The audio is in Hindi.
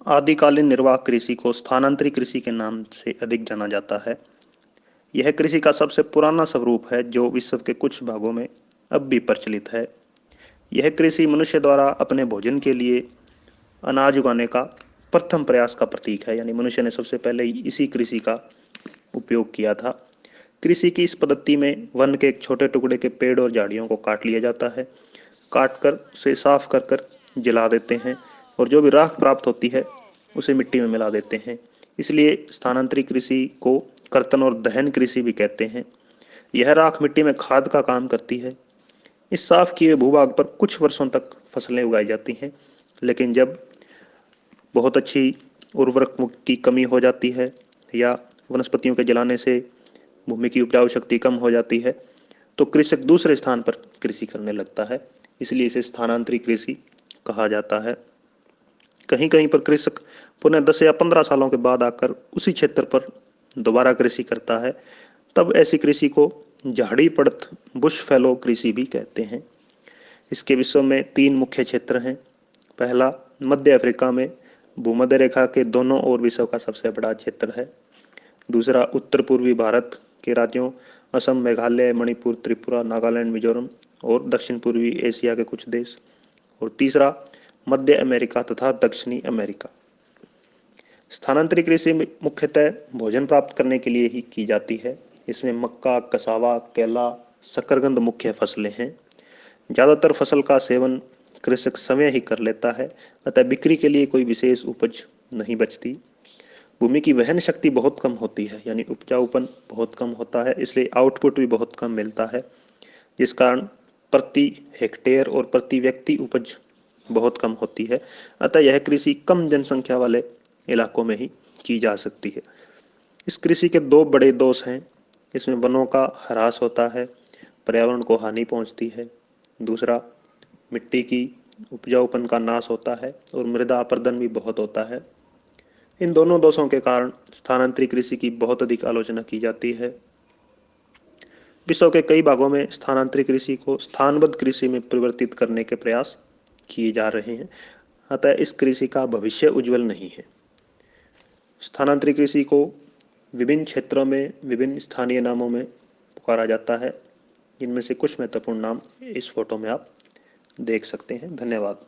आदिकालीन निर्वाह कृषि को स्थानांतरी कृषि के नाम से अधिक जाना जाता है। यह कृषि का सबसे पुराना स्वरूप है जो विश्व के कुछ भागों में अब भी प्रचलित है। यह कृषि मनुष्य द्वारा अपने भोजन के लिए अनाज उगाने का प्रथम प्रयास का प्रतीक है, यानी मनुष्य ने सबसे पहले इसी कृषि का उपयोग किया था। कृषि की इस पद्धति में वन के एक छोटे टुकड़े के पेड़ और झाड़ियों को काट लिया जाता है। काट कर उसे साफ कर जला देते हैं और जो भी राख प्राप्त होती है उसे मिट्टी में मिला देते हैं। इसलिए स्थानांतरी कृषि को कर्तन और दहन कृषि भी कहते हैं। यह राख मिट्टी में खाद का काम करती है। इस साफ किए भूभाग पर कुछ वर्षों तक फसलें उगाई जाती हैं, लेकिन जब बहुत अच्छी उर्वरक की कमी हो जाती है या वनस्पतियों के जलाने से भूमि की उपजाऊ शक्ति कम हो जाती है तो कृषक दूसरे स्थान पर कृषि करने लगता है। इसलिए इसे स्थानांतरी कृषि कहा जाता है। कहीं कहीं पर कृषक पुनः 10 या 15 सालों के बाद आकर उसी क्षेत्र पर दोबारा कृषि करता है। तब ऐसी कृषि को झाड़ी पड़त बुश फैलो कृषि भी कहते हैं। इसके विश्व में 3 मुख्य क्षेत्र हैं। पहला, मध्य अफ्रीका में भूमध्य रेखा के दोनों ओर विश्व का सबसे बड़ा क्षेत्र है। दूसरा, उत्तर पूर्वी भारत के राज्यों असम, मेघालय, मणिपुर, त्रिपुरा, नागालैंड, मिजोरम और दक्षिण पूर्वी एशिया के कुछ देश। और तीसरा, मध्य अमेरिका तथा दक्षिणी अमेरिका। स्थानांतरी कृषि मुख्यतः भोजन प्राप्त करने के लिए ही की जाती है। इसमें मक्का, कसावा, केला, शकरकंद मुख्य फसलें हैं। ज़्यादातर फसल का सेवन कृषक स्वयं ही कर लेता है, अतः बिक्री के लिए कोई विशेष उपज नहीं बचती। भूमि की वहन शक्ति बहुत कम होती है, यानी उपजाऊपन बहुत कम होता है, इसलिए आउटपुट भी बहुत कम मिलता है, जिस कारण प्रति हेक्टेयर और प्रति व्यक्ति उपज बहुत कम होती है। अतः यह कृषि कम जनसंख्या वाले इलाकों में ही की जा सकती है। इस कृषि के 2 बड़े दोष हैं। इसमें वनों का ह्रास होता है, पर्यावरण को हानि पहुंचती है। दूसरा, मिट्टी की उपजाऊपन का नाश होता है और मृदा अपरदन भी बहुत होता है। इन दोनों दोषों के कारण स्थानांतरी कृषि की बहुत अधिक आलोचना की जाती है। विश्व के कई भागों में स्थानांतरी कृषि को स्थानबद्ध कृषि में परिवर्तित करने के प्रयास किए जा रहे हैं, अतः इस कृषि का भविष्य उज्जवल नहीं है। स्थानांतरी कृषि को विभिन्न क्षेत्रों में विभिन्न स्थानीय नामों में पुकारा जाता है। इनमें से कुछ महत्वपूर्ण नाम इस फोटो में आप देख सकते हैं। धन्यवाद।